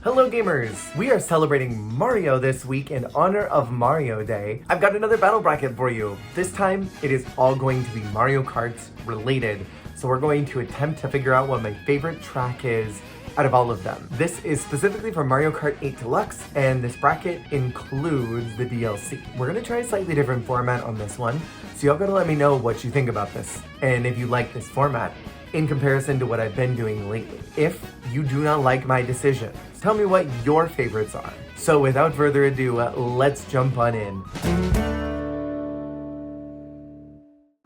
Hello gamers! We are celebrating Mario this week in honor of Mario Day. I've got another battle bracket for you. This time, it is all going to be Mario Kart related. So we're going to attempt to figure out what my favorite track is out of all of them. This is specifically for Mario Kart 8 Deluxe, and this bracket includes the DLC. We're gonna try a slightly different format on this one, so y'all gotta let me know what you think about this, and if you like this format in comparison to what I've been doing lately. If you do not like my decisions, tell me what your favorites are. So without further ado, let's jump on in.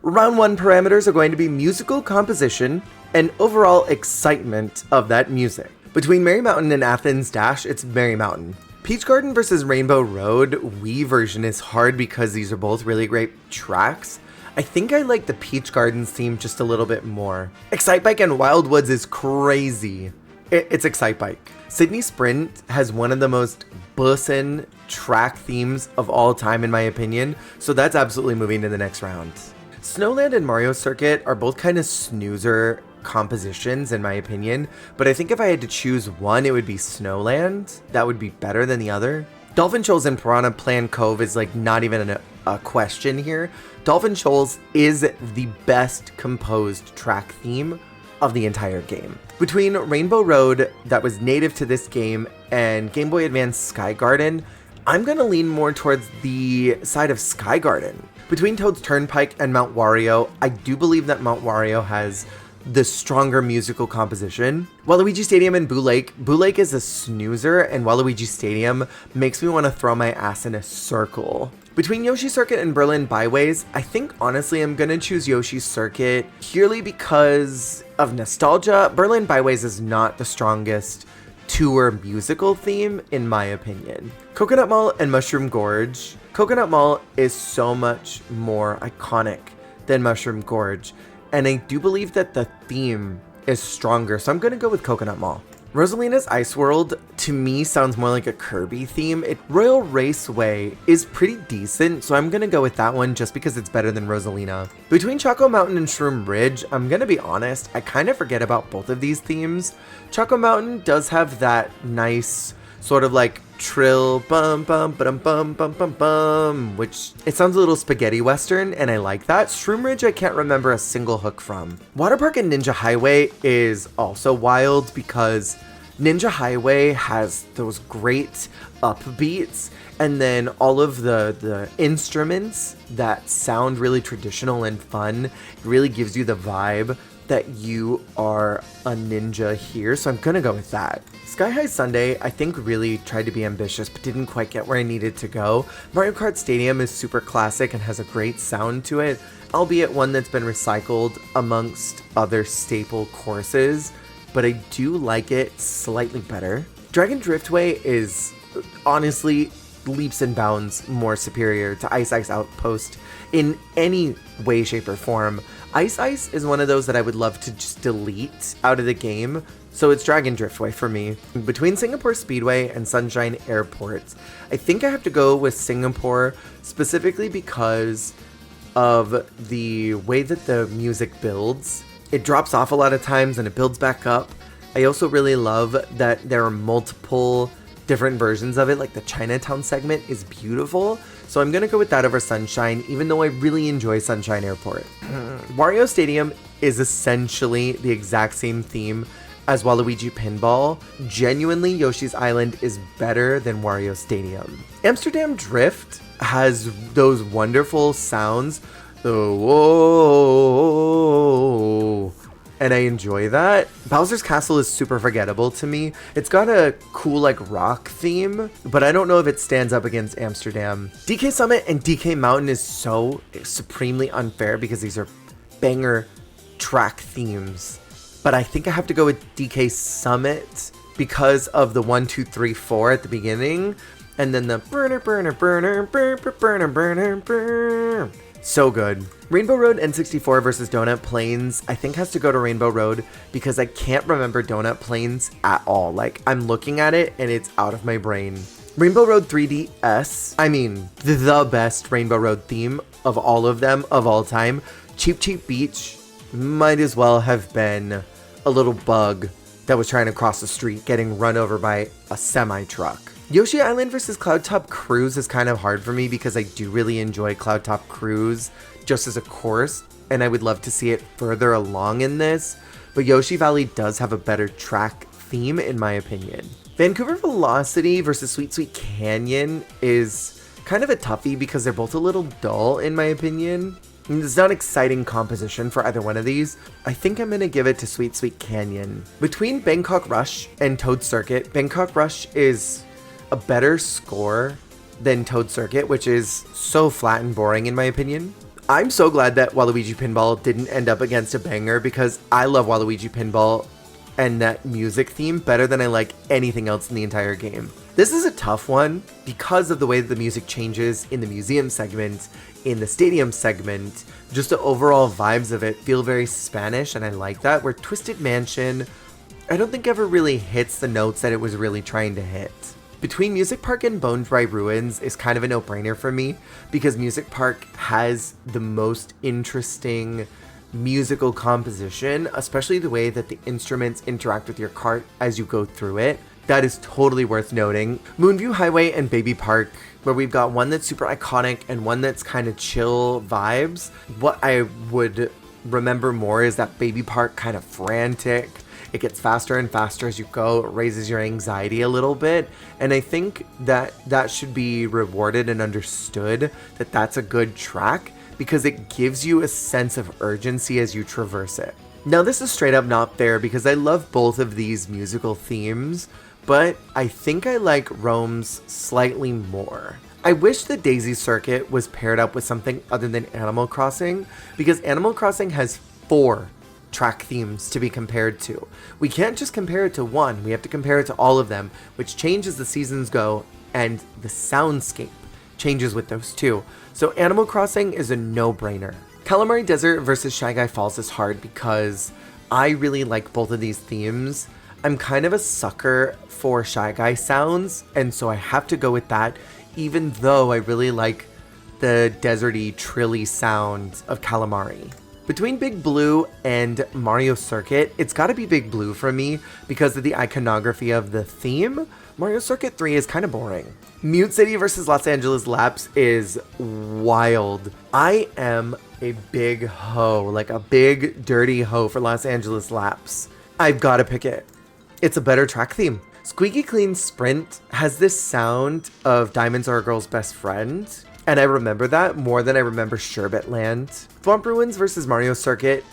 Round 1 parameters are going to be musical composition and overall excitement of that music. Between Merry Mountain and Athens Dash, it's Merry Mountain. Peach Garden versus Rainbow Road Wii version is hard because these are both really great tracks. I think I like the Peach Gardens theme just a little bit more. Excite Bike and Wild Woods is crazy. It's Excite Bike. Sydney Sprint has one of the most bussin' track themes of all time in my opinion, so that's absolutely moving to the next round. Snowland and Mario Circuit are both kind of snoozer compositions in my opinion, but I think if I had to choose one, it would be Snowland. That would be better than the other. Dolphin Shoals and Piranha Plant Cove is like not even a question here. Dolphin Shoals is the best composed track theme of the entire game. Between Rainbow Road, that was native to this game, and Game Boy Advance Sky Garden, I'm gonna lean more towards the side of Sky Garden. Between Toad's Turnpike and Mount Wario, I do believe that Mount Wario has the stronger musical composition. Waluigi Stadium and Boo Lake is a snoozer, and Waluigi Stadium makes me want to throw my ass in a circle. Between Yoshi Circuit and Berlin Byways, I think honestly I'm gonna choose Yoshi Circuit purely because of nostalgia. Berlin Byways is not the strongest tour musical theme in my opinion. Coconut Mall and Mushroom Gorge. Coconut Mall is so much more iconic than Mushroom Gorge, and I do believe that the theme is stronger, so I'm gonna go with Coconut Mall. Rosalina's Ice World, to me, sounds more like a Kirby theme. Royal Raceway is pretty decent, so I'm gonna go with that one just because it's better than Rosalina. Between Choco Mountain and Shroom Ridge, I'm gonna be honest, I kind of forget about both of these themes. Choco Mountain does have that nice sort of like trill bum bum bum bum bum bum bum, which it sounds a little spaghetti western, and I like that. Shroom Ridge I can't remember a single hook from. Water Park and Ninja Highway is also wild because Ninja Highway has those great upbeats, and then all of the instruments that sound really traditional and fun. It really gives you the vibe that you are a ninja here, so I'm gonna go with that. Sky High Sunday, I think really tried to be ambitious, but didn't quite get where I needed to go. Mario Kart Stadium is super classic and has a great sound to it, albeit one that's been recycled amongst other staple courses, but I do like it slightly better. Dragon Driftway is honestly leaps and bounds more superior to Ice Ice Outpost in any way, shape, or form. Ice Ice is one of those that I would love to just delete out of the game, so it's Dragon Driftway for me. Between Singapore Speedway and Sunshine Airport, I think I have to go with Singapore, specifically because of the way that the music builds. It drops off a lot of times and it builds back up. I also really love that there are multiple different versions of it, like the Chinatown segment is beautiful, so I'm gonna go with that over Sunshine, even though I really enjoy Sunshine Airport. Wario Stadium is essentially the exact same theme as Waluigi Pinball. Genuinely, Yoshi's Island is better than Wario Stadium. Amsterdam Drift has those wonderful sounds, the whoa, and I enjoy that. Bowser's Castle is super forgettable to me. It's got a cool like rock theme, but I don't know if it stands up against Amsterdam. DK Summit and DK Mountain is so supremely unfair because these are banger track themes, but I think I have to go with DK Summit because of the 1, 2, 3, 4 at the beginning, and then the burner, burner, burner, burner, burner, burner, burner. So good. Rainbow Road N64 versus Donut Plains, I think has to go to Rainbow Road because I can't remember Donut Plains at all. Like, I'm looking at it and it's out of my brain. Rainbow Road 3DS, I mean, the best Rainbow Road theme of all of them of all time. Cheap Cheap Beach might as well have been a little bug that was trying to cross the street getting run over by a semi-truck. Yoshi Island versus Cloudtop Cruise is kind of hard for me because I do really enjoy Cloudtop Cruise just as a course, and I would love to see it further along in this, but Yoshi Valley does have a better track theme in my opinion. Vancouver Velocity versus Sweet Sweet Canyon is kind of a toughie because they're both a little dull in my opinion. It's not exciting composition for either one of these. I think I'm gonna give it to Sweet Sweet Canyon. Between Bangkok Rush and Toad Circuit, Bangkok Rush is a better score than Toad Circuit, which is so flat and boring in my opinion. I'm so glad that Waluigi Pinball didn't end up against a banger because I love Waluigi Pinball and that music theme better than I like anything else in the entire game. This is a tough one because of the way that the music changes in the museum segment, in the stadium segment, just the overall vibes of it feel very Spanish and I like that, where Twisted Mansion, I don't think ever really hits the notes that it was really trying to hit. Between Music Park and Bone Dry Ruins is kind of a no-brainer for me because Music Park has the most interesting musical composition, especially the way that the instruments interact with your cart as you go through it. That is totally worth noting. Moonview Highway and Baby Park, where we've got one that's super iconic and one that's kind of chill vibes. What I would remember more is that Baby Park kind of frantic. It gets faster and faster as you go. It raises your anxiety a little bit. And I think that that should be rewarded and understood, that that's a good track because it gives you a sense of urgency as you traverse it. Now this is straight up not fair because I love both of these musical themes, but I think I like Rome's slightly more. I wish the Daisy Circuit was paired up with something other than Animal Crossing because Animal Crossing has 4 track themes to be compared to. We can't just compare it to one, we have to compare it to all of them, which changes as the seasons go and the soundscape changes with those too. So Animal Crossing is a no-brainer. Calamari Desert versus Shy Guy Falls is hard because I really like both of these themes. I'm kind of a sucker for Shy Guy sounds, and so I have to go with that, even though I really like the deserty, trilly sound of Calamari. Between Big Blue and Mario Circuit, it's gotta be Big Blue for me because of the iconography of the theme. Mario Circuit 3 is kind of boring. Mute City versus Los Angeles Laps is wild. I am a big hoe, like a big dirty hoe for Los Angeles Laps. I've gotta pick it. It's a better track theme. Squeaky Clean Sprint has this sound of Diamonds Are a Girl's Best Friend, and I remember that more than I remember Sherbet Land. Swamp Ruins versus Mario Circuit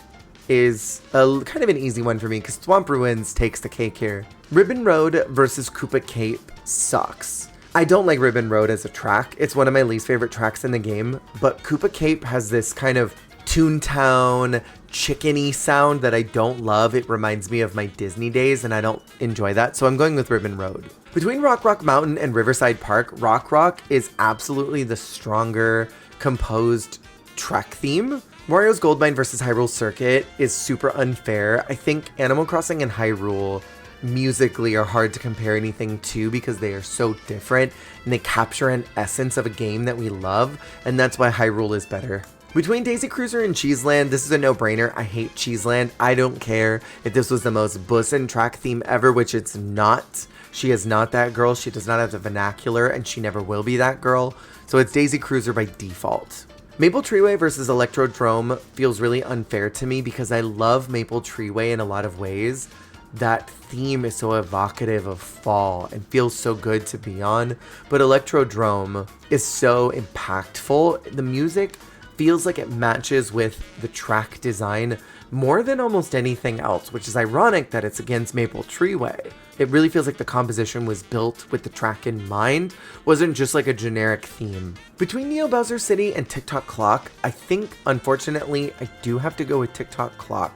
is kind of an easy one for me because Swamp Ruins takes the cake here. Ribbon Road versus Koopa Cape sucks. I don't like Ribbon Road as a track. It's one of my least favorite tracks in the game, but Koopa Cape has this kind of Toontown, chickeny sound that I don't love. It reminds me of my Disney days and I don't enjoy that, so I'm going with Ribbon Road. Between Rock Rock Mountain and Riverside Park, Rock Rock is absolutely the stronger composed track theme. Mario's Goldmine versus Hyrule Circuit is super unfair. I think Animal Crossing and Hyrule musically are hard to compare anything to because they are so different and they capture an essence of a game that we love, and that's why Hyrule is better. Between Daisy Cruiser and Cheeseland, this is a no-brainer. I hate Cheeseland. I don't care if this was the most bussin' track theme ever, which it's not. She is not that girl. She does not have the vernacular, and she never will be that girl. So it's Daisy Cruiser by default. Maple Treeway versus Electrodrome feels really unfair to me because I love Maple Treeway in a lot of ways. That theme is so evocative of fall and feels so good to be on, but Electrodrome is so impactful. The music feels like it matches with the track design more than almost anything else, which is ironic that it's against Maple Treeway. It really feels like the composition was built with the track in mind, wasn't just like a generic theme. Between Neo Bowser City and Tick-Tock Clock, I think, unfortunately, I do have to go with Tick-Tock Clock,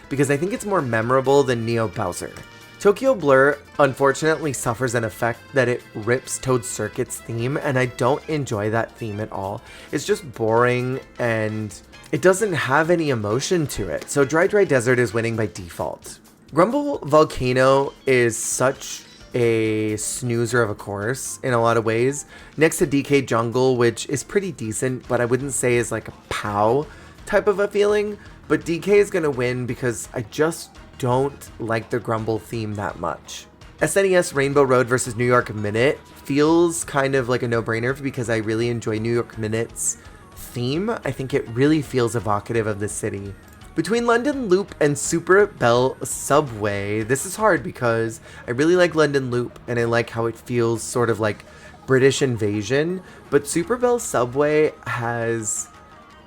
because I think it's more memorable than Neo Bowser. Tokyo Blur unfortunately suffers an effect that it rips Toad Circuit's theme, and I don't enjoy that theme at all. It's just boring and it doesn't have any emotion to it, so Dry Dry Desert is winning by default. Grumble Volcano is such a snoozer of a course in a lot of ways, next to DK Jungle, which is pretty decent, but I wouldn't say is like a POW type of a feeling. But DK is going to win because I just don't like the Grumble theme that much. SNES Rainbow Road versus New York Minute feels kind of like a no-brainer because I really enjoy New York Minute's theme. I think it really feels evocative of the city. Between London Loop and Super Bell Subway, this is hard because I really like London Loop and I like how it feels sort of like British Invasion, but Super Bell Subway has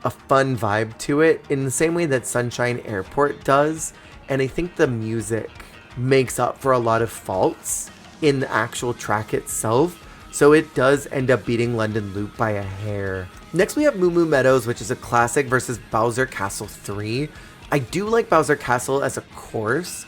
a fun vibe to it in the same way that Sunshine Airport does, and I think the music makes up for a lot of faults in the actual track itself, so it does end up beating London Loop by a hair. Next we have Moo Moo Meadows, which is a classic, versus Bowser Castle 3. I do like Bowser Castle as a course,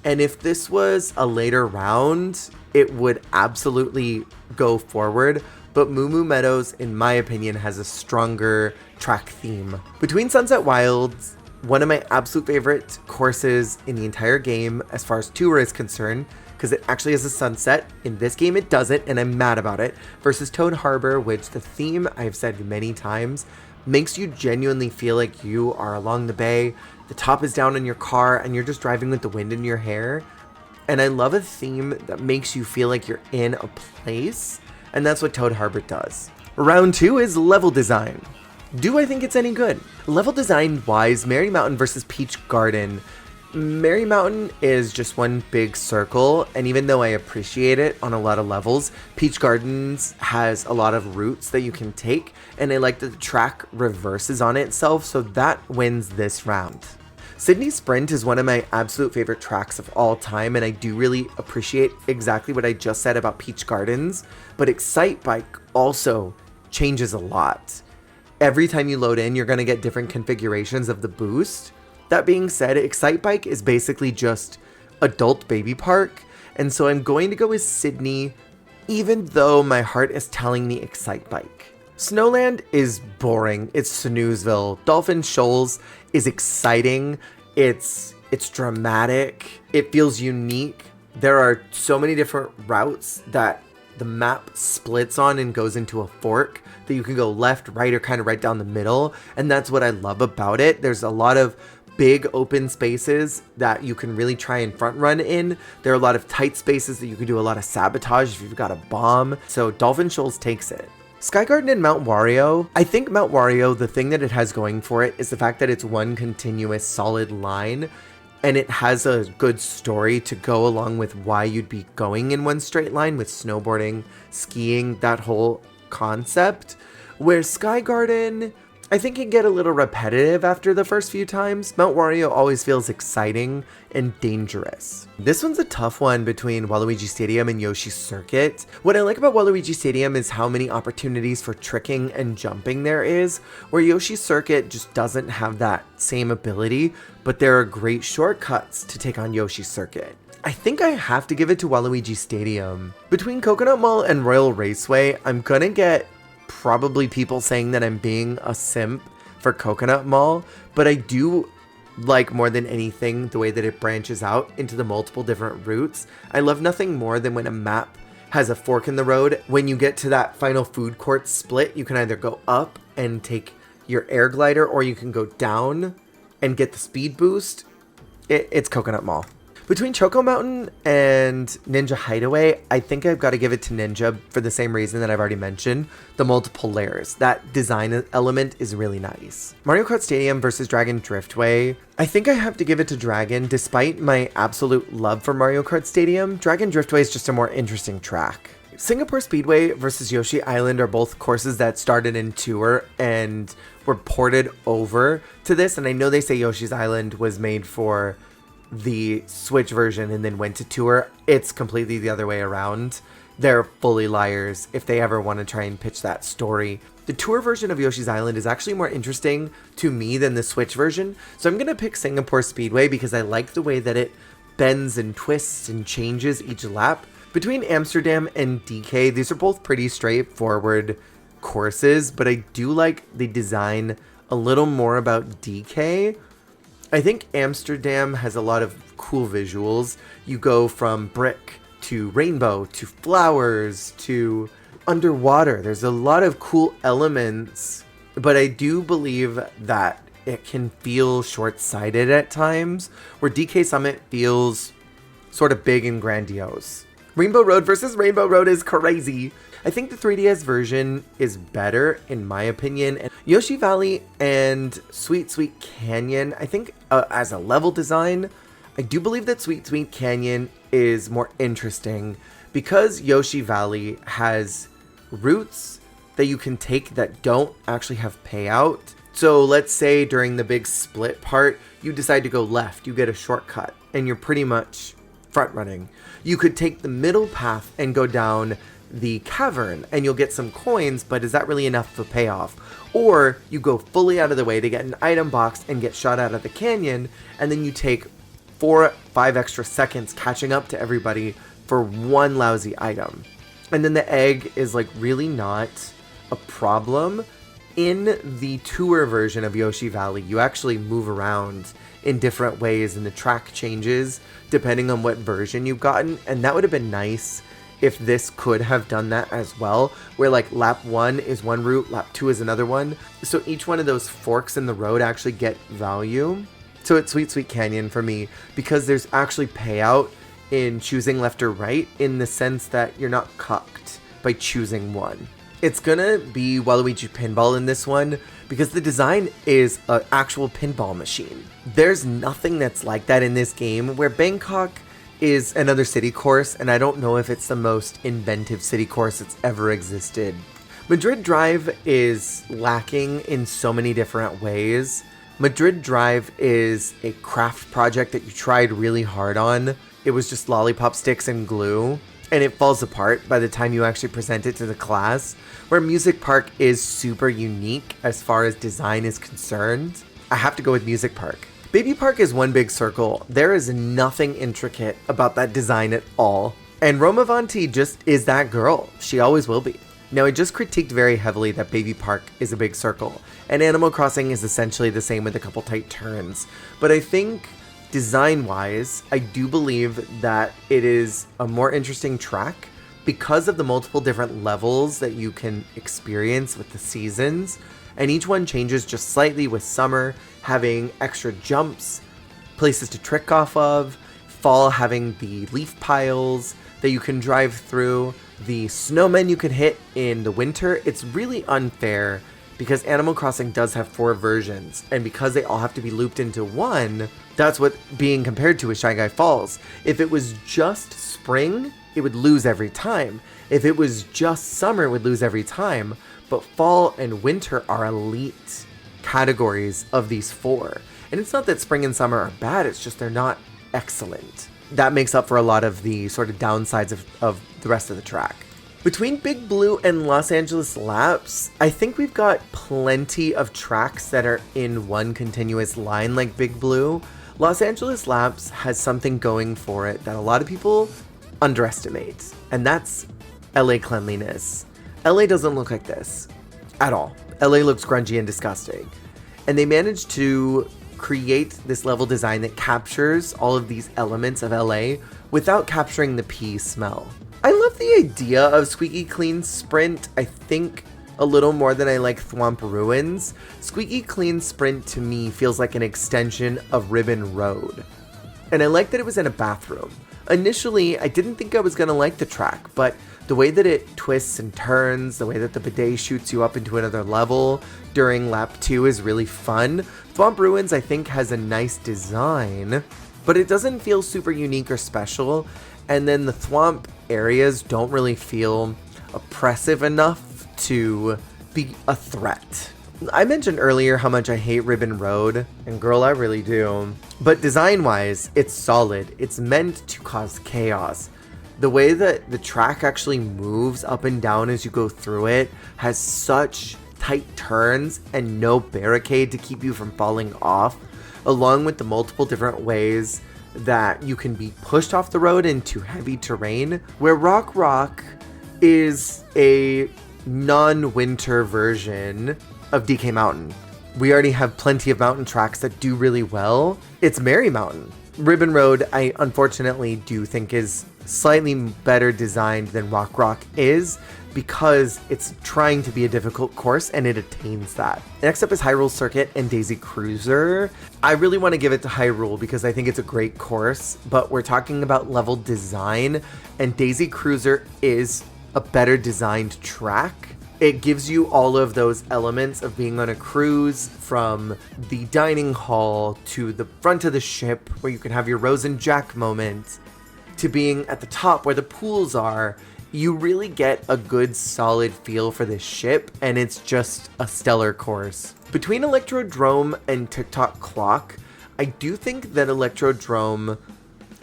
and if this was a later round, it would absolutely go forward, but Moo Moo Meadows, in my opinion, has a stronger track theme. Between Sunset Wilds, one of my absolute favorite courses in the entire game as far as tour is concerned, because it actually has a sunset. In this game it doesn't, and I'm mad about it, versus Toad Harbor, which the theme, I've said many times, makes you genuinely feel like you are along the bay, the top is down in your car, and you're just driving with the wind in your hair. And I love a theme that makes you feel like you're in a place, and that's what Toad Harbor does. Round 2 is level design. Do I think it's any good? Level design wise, Merry Mountain versus Peach Garden. Merry Mountain is just one big circle, and even though I appreciate it on a lot of levels, Peach Gardens has a lot of routes that you can take, and I like that the track reverses on itself, so that wins this round. Sydney Sprint is one of my absolute favorite tracks of all time, and I do really appreciate exactly what I just said about Peach Gardens, but Excite Bike also changes a lot. Every time you load in, you're going to get different configurations of the boost. That being said, Excite Bike is basically just adult baby park, and so I'm going to go with Sydney, even though my heart is telling me Excite Bike. Snowland is boring. It's Snoozeville. Dolphin Shoals is exciting. It's dramatic. It feels unique. There are so many different routes that the map splits on and goes into a fork that you can go left, right, or kind of right down the middle, and that's what I love about it. There's a lot of big open spaces that you can really try and front run in. There are a lot of tight spaces that you can do a lot of sabotage if you've got a bomb, so Dolphin Shoals takes it. Sky Garden and Mount Wario. I think Mount Wario, the thing that it has going for it is the fact that it's one continuous solid line, and it has a good story to go along with why you'd be going in one straight line with snowboarding, skiing, that whole concept. Where Sky Garden, I think, can get a little repetitive after the first few times. Mount Wario always feels exciting and dangerous. This one's a tough one between Waluigi Stadium and Yoshi's Circuit. What I like about Waluigi Stadium is how many opportunities for tricking and jumping there is, where Yoshi's Circuit just doesn't have that same ability, but there are great shortcuts to take on Yoshi's Circuit. I think I have to give it to Waluigi Stadium. Between Coconut Mall and Royal Raceway, I'm gonna get probably people saying that I'm being a simp for Coconut Mall, but I do like more than anything the way that it branches out into the multiple different routes. I love nothing more than when a map has a fork in the road. When you get to that final food court split, you can either go up and take your air glider, or you can go down and get the speed boost. It's Coconut Mall. Between Choco Mountain and Ninja Hideaway, I think I've got to give it to Ninja for the same reason that I've already mentioned, the multiple layers. That design element is really nice. Mario Kart Stadium versus Dragon Driftway. I think I have to give it to Dragon. Despite my absolute love for Mario Kart Stadium, Dragon Driftway is just a more interesting track. Singapore Speedway versus Yoshi Island are both courses that started in Tour and were ported over to this, and I know they say Yoshi's Island was made for the Switch version and then went to Tour. It's completely the other way around. They're fully liars if they ever want to try and pitch that story. The Tour version of Yoshi's Island is actually more interesting to me than the Switch version, so I'm gonna pick Singapore Speedway because I like the way that it bends and twists and changes each lap. Between Amsterdam and DK, these are both pretty straightforward courses, but I do like the design a little more about DK. I think Amsterdam has a lot of cool visuals. You go from brick to rainbow to flowers to underwater. There's a lot of cool elements, but I do believe that it can feel short-sighted at times, where DK Summit feels sort of big and grandiose. Rainbow Road versus Rainbow Road is crazy. I think the 3DS version is better, in my opinion. And Yoshi Valley and Sweet Sweet Canyon, I think as a level design, I do believe that Sweet Sweet Canyon is more interesting because Yoshi Valley has routes that you can take that don't actually have payout. So let's say during the big split part, you decide to go left, you get a shortcut, and you're pretty much front running. You could take the middle path and go down the cavern and you'll get some coins, but is that really enough for payoff? Or you go fully out of the way to get an item box and get shot out of the canyon, and then you take 4-5 extra seconds catching up to everybody for one lousy item. And then the egg is like really not a problem. In the tour version of Yoshi Valley, you actually move around in different ways and the track changes depending on what version you've gotten, and that would have been nice if this could have done that as well, where like lap 1 is one route, lap 2 is another one, so each one of those forks in the road actually get value. So it's Sweet Sweet Canyon for me because there's actually payout in choosing left or right, in the sense that you're not cucked by choosing one. It's gonna be Waluigi Pinball in this one because the design is an actual pinball machine. There's nothing that's like that in this game, where Bangkok is another city course, and I don't know if it's the most inventive city course that's ever existed. Madrid Drive is lacking in so many different ways. Madrid Drive is a craft project that you tried really hard on. It was just lollipop sticks and glue, and it falls apart by the time you actually present it to the class, where Music Park is super unique as far as design is concerned. I have to go with Music Park. Baby Park is one big circle. There is nothing intricate about that design at all. And Romavanti just is that girl. She always will be. Now, I just critiqued very heavily that Baby Park is a big circle, and Animal Crossing is essentially the same with a couple tight turns. But I think design-wise, I do believe that it is a more interesting track because of the multiple different levels that you can experience with the seasons, and each one changes just slightly, with summer having extra jumps, places to trick off of, fall having the leaf piles that you can drive through, the snowmen you can hit in the winter. It's really unfair because Animal Crossing does have 4 versions, and because they all have to be looped into one, that's what being compared to is Shy Guy Falls. If it was just spring, it would lose every time. If it was just summer, it would lose every time. But fall and winter are elite categories of these 4. And it's not that spring and summer are bad, it's just they're not excellent. That makes up for a lot of the sort of downsides of the rest of the track. Between Big Blue and Los Angeles Laps, I think we've got plenty of tracks that are in one continuous line like Big Blue. Los Angeles Laps has something going for it that a lot of people underestimate, and that's LA cleanliness. LA doesn't look like this at all. LA looks grungy and disgusting. And they managed to create this level design that captures all of these elements of LA without capturing the pee smell. I love the idea of Squeaky Clean Sprint, I think a little more than I like Thwomp Ruins. Squeaky Clean Sprint to me feels like an extension of Ribbon Road. And I like that it was in a bathroom. Initially, I didn't think I was going to like the track, but the way that it twists and turns, the way that the bidet shoots you up into another level during lap 2 is really fun. Thwomp Ruins, I think, has a nice design, but it doesn't feel super unique or special. And then the Thwomp areas don't really feel oppressive enough to be a threat. I mentioned earlier how much I hate Ribbon Road, and girl, I really do. But design-wise, it's solid. It's meant to cause chaos. The way that the track actually moves up and down as you go through it has such tight turns and no barricade to keep you from falling off, along with the multiple different ways that you can be pushed off the road into heavy terrain, where Rock Rock is a non-winter version of DK Mountain. We already have plenty of mountain tracks that do really well. It's Merry Mountain. Ribbon Road, I unfortunately do think is slightly better designed than Rock Rock is, because it's trying to be a difficult course and it attains that. Next up is Hyrule Circuit and Daisy Cruiser. I really want to give it to Hyrule because I think it's a great course, but we're talking about level design, and Daisy Cruiser is a better designed track. It gives you all of those elements of being on a cruise, from the dining hall to the front of the ship where you can have your Rose and Jack moment, to being at the top where the pools are. You really get a good solid feel for this ship, and it's just a stellar course. Between Electrodrome and TikTok Clock, I do think that Electrodrome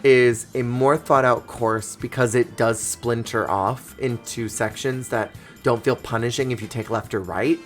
is a more thought out course because it does splinter off into sections that don't feel punishing if you take left or right.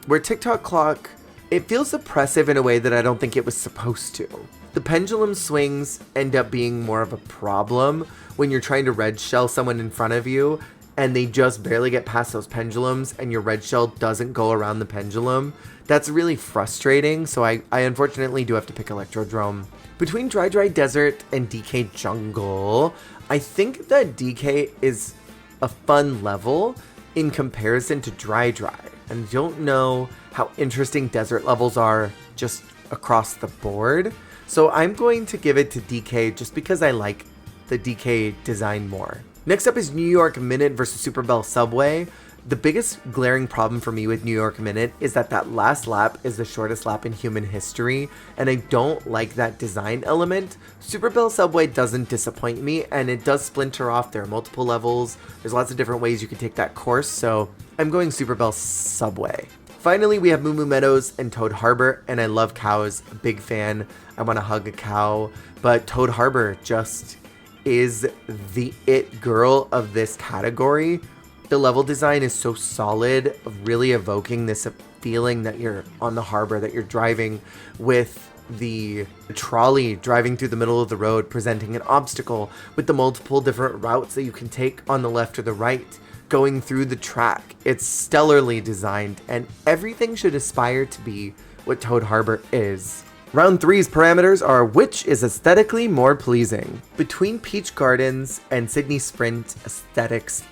Where TikTok Clock, it feels oppressive in a way that I don't think it was supposed to. The pendulum swings end up being more of a problem when you're trying to red shell someone in front of you and they just barely get past those pendulums and your red shell doesn't go around the pendulum. That's really frustrating, so I unfortunately do have to pick Electrodrome. Between Dry Dry Desert and DK Jungle, I think that DK is a fun level in comparison to Dry Dry. And I don't know how interesting desert levels are just across the board. So I'm going to give it to DK just because I like the DK design more. Next up is New York Minute versus Super Bell Subway. The biggest glaring problem for me with New York Minute is that last lap is the shortest lap in human history, and I don't like that design element. Super Bell Subway doesn't disappoint me, and it does splinter off. There are multiple levels. There's lots of different ways you can take that course, so I'm going Super Bell Subway. Finally, we have Moo Moo Meadows and Toad Harbor, and I love cows. A big fan. I want to hug a cow, but Toad Harbor just is the it girl of this category. The level design is so solid, really evoking this feeling that you're on the harbor, that you're driving with the trolley driving through the middle of the road, presenting an obstacle with the multiple different routes that you can take on the left or the right, going through the track. It's stellarly designed, and everything should aspire to be what Toad Harbor is. Round 3's parameters are which is aesthetically more pleasing. Between Peach Gardens and Sydney Sprint aesthetics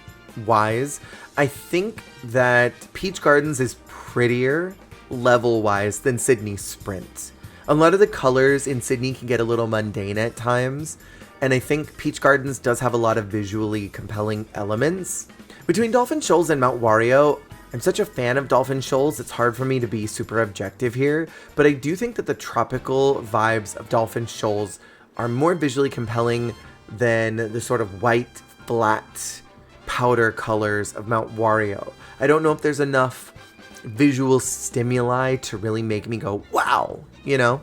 wise, I think that Peach Gardens is prettier level wise than Sydney Sprint. A lot of the colors in Sydney can get a little mundane at times, and I think Peach Gardens does have a lot of visually compelling elements. Between Dolphin Shoals and Mount Wario, I'm such a fan of Dolphin Shoals, it's hard for me to be super objective here, but I do think that the tropical vibes of Dolphin Shoals are more visually compelling than the sort of white, flat, powder colors of Mount Wario. I don't know if there's enough visual stimuli to really make me go, wow, you know?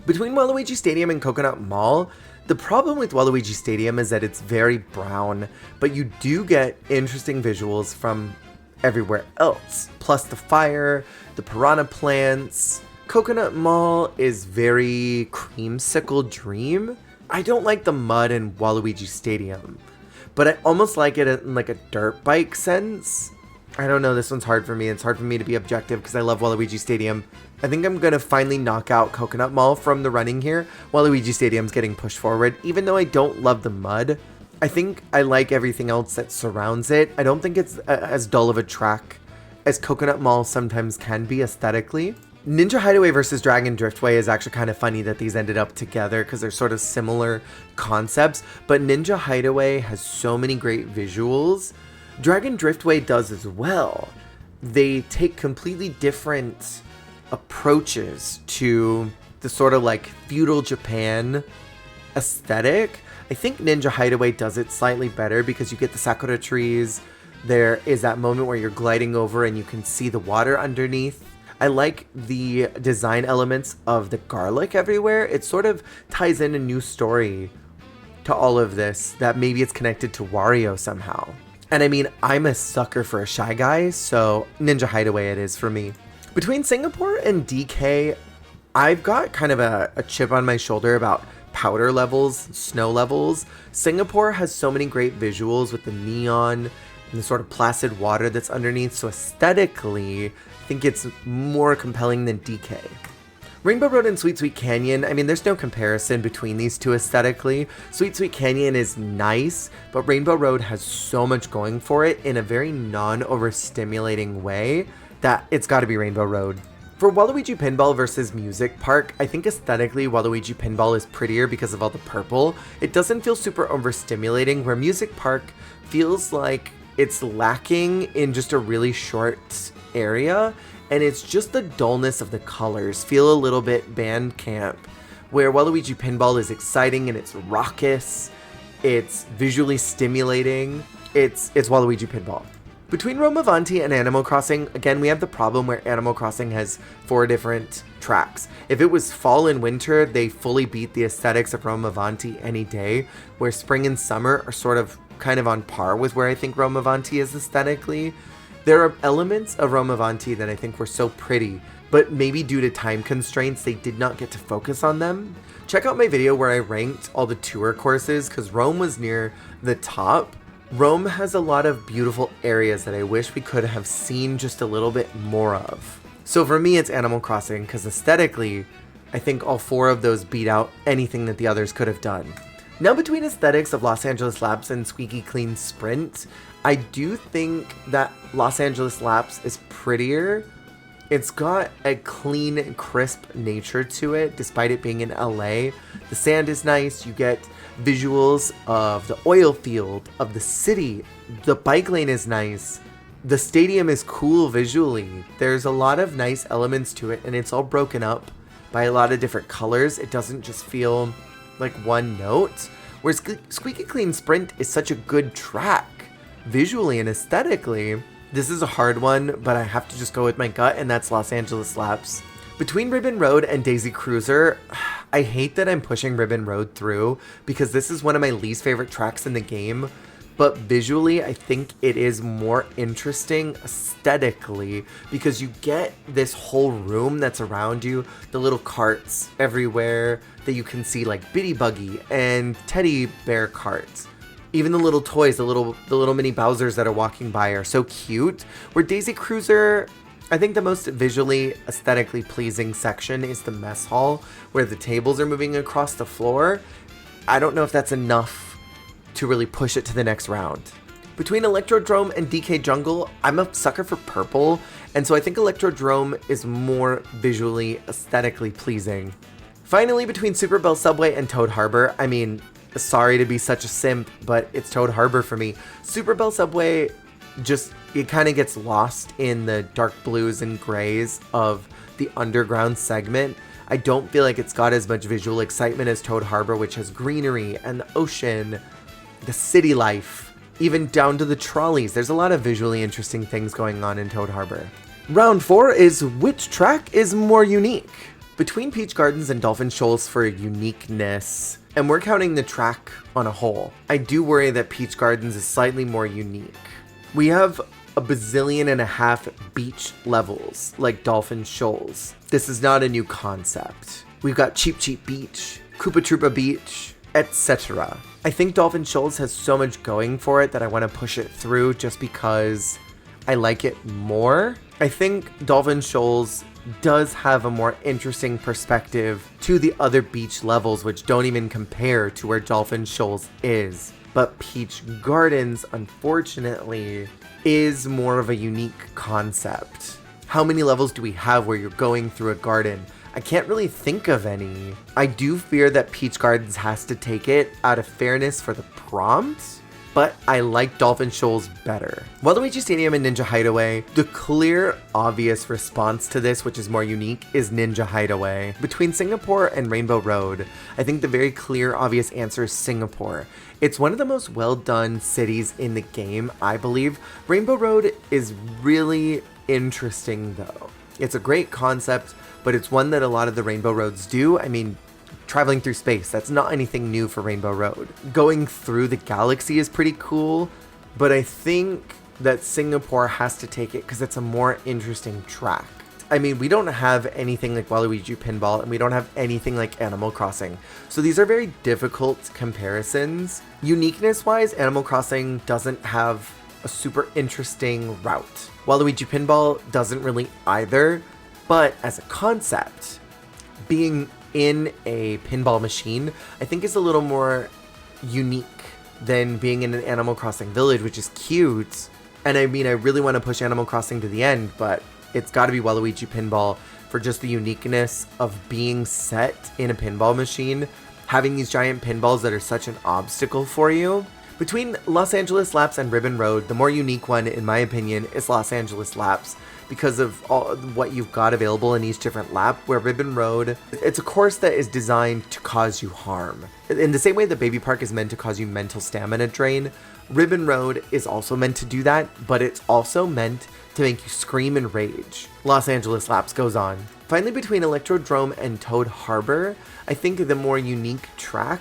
Between Waluigi Stadium and Coconut Mall, the problem with Waluigi Stadium is that it's very brown, but you do get interesting visuals from everywhere else. Plus the fire, the piranha plants. Coconut Mall is very Creamsicle Dream. I don't like the mud in Waluigi Stadium, but I almost like it in like a dirt bike sense. I don't know, this one's hard for me. It's hard for me to be objective because I love Waluigi Stadium. I think I'm gonna finally knock out Coconut Mall from the running here. Waluigi Stadium's getting pushed forward, even though I don't love the mud. I think I like everything else that surrounds it. I don't think it's as dull of a track as Coconut Mall sometimes can be aesthetically. Ninja Hideaway versus Dragon Driftway is actually kind of funny that these ended up together because they're sort of similar concepts, but Ninja Hideaway has so many great visuals. Dragon Driftway does as well. They take completely different approaches to the sort of like feudal Japan aesthetic. I think Ninja Hideaway does it slightly better because you get the sakura trees. There is that moment where you're gliding over and you can see the water underneath. I like the design elements of the garlic everywhere. It sort of ties in a new story to all of this, that maybe it's connected to Wario somehow. And I mean, I'm a sucker for a Shy Guy, so Ninja Hideaway it is for me. Between Singapore and DK, I've got kind of a chip on my shoulder about powder levels, snow levels. Singapore has so many great visuals with the neon and the sort of placid water that's underneath, so aesthetically, I think it's more compelling than DK. Rainbow Road and Sweet Sweet Canyon, I mean, there's no comparison between these two aesthetically. Sweet Sweet Canyon is nice, but Rainbow Road has so much going for it in a very non-overstimulating way that it's gotta be Rainbow Road. For Waluigi Pinball versus Music Park, I think aesthetically Waluigi Pinball is prettier because of all the purple. It doesn't feel super overstimulating, where Music Park feels like it's lacking in just a really short area, and it's just the dullness of the colors feel a little bit Bandcamp, where Waluigi Pinball is exciting and it's raucous, it's visually stimulating, it's Waluigi Pinball. Between Rome Avanti and Animal Crossing, again, we have the problem where Animal Crossing has 4 different tracks. If it was fall and winter, they fully beat the aesthetics of Rome Avanti any day, where spring and summer are sort of kind of on par with where I think Rome Avanti is aesthetically. There are elements of Rome Avanti that I think were so pretty, but maybe due to time constraints, they did not get to focus on them. Check out my video where I ranked all the tour courses, because Rome was near the top. Rome has a lot of beautiful areas that I wish we could have seen just a little bit more of. So for me, it's Animal Crossing, because aesthetically, I think all 4 of those beat out anything that the others could have done. Now, between aesthetics of Los Angeles Laps and Squeaky Clean Sprint, I do think that Los Angeles Laps is prettier. It's got a clean, crisp nature to it, despite it being in LA. The sand is nice, you get visuals of the oil field, of the city. The bike lane is nice. The stadium is cool visually. There's a lot of nice elements to it, and it's all broken up by a lot of different colors. It doesn't just feel like one note. Whereas Squeaky Clean Sprint is such a good track, visually and aesthetically. This is a hard one, but I have to just go with my gut, and that's Los Angeles Laps. Between Ribbon Road and Daisy Cruiser, I hate that I'm pushing Ribbon Road through, because this is one of my least favorite tracks in the game, but visually I think it is more interesting aesthetically, because you get this whole room that's around you, the little carts everywhere that you can see, like Bitty Buggy and Teddy Bear carts. Even the little toys, the little mini Bowsers that are walking by are so cute. Where Daisy Cruiser, I think the most visually, aesthetically pleasing section is the mess hall, where the tables are moving across the floor. I don't know if that's enough to really push it to the next round. Between Electrodrome and DK Jungle, I'm a sucker for purple, and so I think Electrodrome is more visually, aesthetically pleasing. Finally, between Super Bell Subway and Toad Harbor, I mean, sorry to be such a simp, but it's Toad Harbor for me. Super Bell Subway it kind of gets lost in the dark blues and grays of the underground segment. I don't feel like it's got as much visual excitement as Toad Harbor, which has greenery and the ocean, the city life, even down to the trolleys. There's a lot of visually interesting things going on in Toad Harbor. Round 4 is which track is more unique? Between Peach Gardens and Dolphin Shoals for uniqueness, and we're counting the track on a whole, I do worry that Peach Gardens is slightly more unique. We have a bazillion and a half beach levels, like Dolphin Shoals. This is not a new concept. We've got Cheep Cheep Beach, Koopa Troopa Beach, etc. I think Dolphin Shoals has so much going for it that I want to push it through just because I like it more. I think Dolphin Shoals does have a more interesting perspective to the other beach levels, which don't even compare to where Dolphin Shoals is. But Peach Gardens, unfortunately, is more of a unique concept. How many levels do we have where you're going through a garden? I can't really think of any. I do fear that Peach Gardens has to take it out of fairness for the prompt, but I like Dolphin Shoals better. Waluigi Stadium and Ninja Hideaway, the clear, obvious response to this, which is more unique, is Ninja Hideaway. Between Singapore and Rainbow Road, I think the very clear, obvious answer is Singapore. It's one of the most well-done cities in the game, I believe. Rainbow Road is really interesting, though. It's a great concept, but it's one that a lot of the Rainbow Roads do. I mean, traveling through space, that's not anything new for Rainbow Road. Going through the galaxy is pretty cool, but I think that Singapore has to take it because it's a more interesting track. I mean, we don't have anything like Waluigi Pinball, and we don't have anything like Animal Crossing. So these are very difficult comparisons. Uniqueness-wise, Animal Crossing doesn't have a super interesting route. Waluigi Pinball doesn't really either, but as a concept, being in a pinball machine, I think is a little more unique than being in an Animal Crossing village, which is cute. And I mean, I really want to push Animal Crossing to the end, but it's got to be Waluigi Pinball for just the uniqueness of being set in a pinball machine, having these giant pinballs that are such an obstacle for you. Between Los Angeles Laps and Ribbon Road, the more unique one, in my opinion, is Los Angeles Laps because of all what you've got available in each different lap, where Ribbon Road, it's a course that is designed to cause you harm. In the same way that Baby Park is meant to cause you mental stamina drain, Ribbon Road is also meant to do that, but it's also meant to make you scream and rage. Los Angeles Laps goes on. Finally, between Electrodrome and Toad Harbor, I think the more unique track,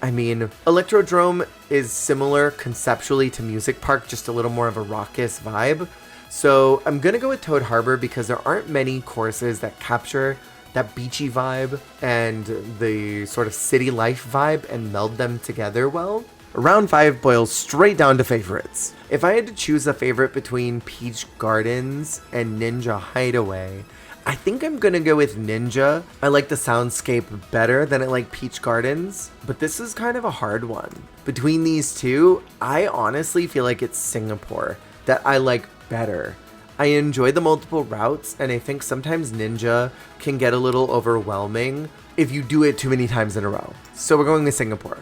Electrodrome is similar conceptually to Music Park, just a little more of a raucous vibe. So I'm gonna go with Toad Harbor because there aren't many courses that capture that beachy vibe and the sort of city life vibe and meld them together well. Round 5 boils straight down to favorites. If I had to choose a favorite between Peach Gardens and Ninja Hideaway, I think I'm gonna go with Ninja. I like the soundscape better than I like Peach Gardens, but this is kind of a hard one. Between these two, I honestly feel like it's Singapore that I like better. I enjoy the multiple routes, and I think sometimes Ninja can get a little overwhelming if you do it too many times in a row. So we're going with Singapore.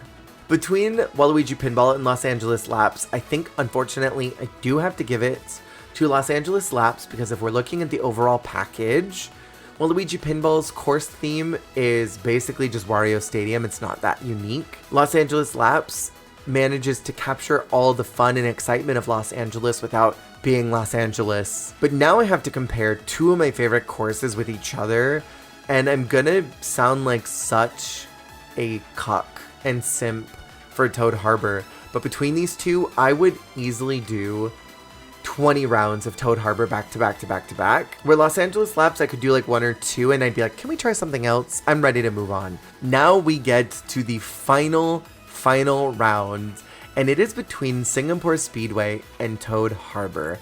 Between Waluigi Pinball and Los Angeles Laps, I think unfortunately I do have to give it to Los Angeles Laps because if we're looking at the overall package, Waluigi Pinball's course theme is basically just Wario Stadium. It's not that unique. Los Angeles Laps manages to capture all the fun and excitement of Los Angeles without being Los Angeles. But now I have to compare two of my favorite courses with each other, and I'm gonna sound like such a cuck and simp for Toad Harbor. But between these two, I would easily do 20 rounds of Toad Harbor back to back to back to back. Where Los Angeles Laps, I could do like 1 or 2 and I'd be like, can we try something else? I'm ready to move on. Now we get to the final round, and it is between Singapore Speedway and Toad Harbor.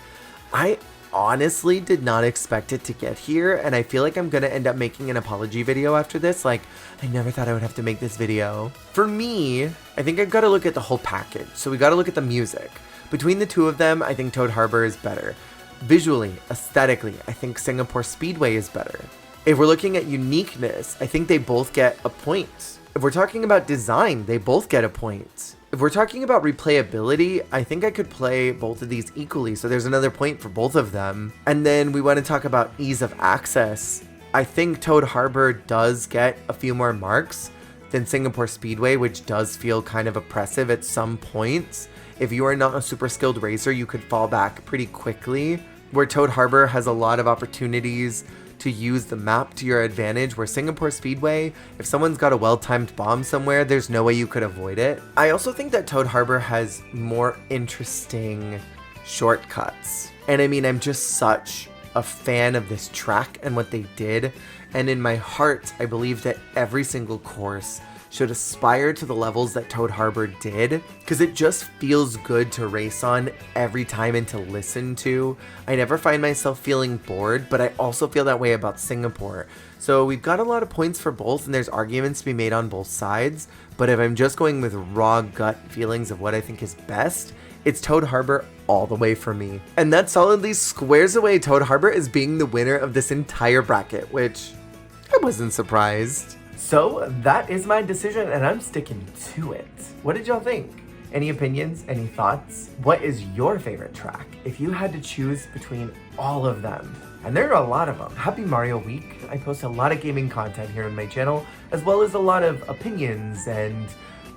I honestly did not expect it to get here, and I feel like I'm gonna end up making an apology video after this. Like, I never thought I would have to make this video. For me, I think I've got to look at the whole package. So we got to look at the music. Between the two of them, I think Toad Harbor is better. Visually, aesthetically, I think Singapore Speedway is better. If we're looking at uniqueness, I think they both get a point. If we're talking about design, they both get a point. If we're talking about replayability, I think I could play both of these equally, so there's another point for both of them. And then we want to talk about ease of access. I think Toad Harbor does get a few more marks than Singapore Speedway, which does feel kind of oppressive at some points. If you are not a super skilled racer, you could fall back pretty quickly, where Toad Harbor has a lot of opportunities to use the map to your advantage, where Singapore Speedway, if someone's got a well-timed bomb somewhere, there's no way you could avoid it. I also think that Toad Harbor has more interesting shortcuts. And I mean, I'm just such a fan of this track and what they did. And in my heart, I believe that every single course should aspire to the levels that Toad Harbor did, because it just feels good to race on every time and to listen to. I never find myself feeling bored, but I also feel that way about Singapore. So we've got a lot of points for both, and there's arguments to be made on both sides, but if I'm just going with raw gut feelings of what I think is best, it's Toad Harbor all the way for me. And that solidly squares away Toad Harbor as being the winner of this entire bracket, which I wasn't surprised. So that is my decision, and I'm sticking to it. What did y'all think? Any opinions? Any thoughts? What is your favorite track? If you had to choose between all of them, and there are a lot of them. Happy Mario Week. I post a lot of gaming content here on my channel, as well as a lot of opinions and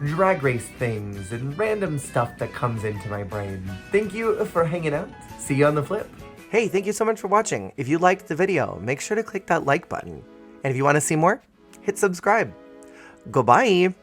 drag race things and random stuff that comes into my brain. Thank you for hanging out. See you on the flip. Hey, thank you so much for watching. If you liked the video, make sure to click that like button. And if you want to see more, hit subscribe. Goodbye.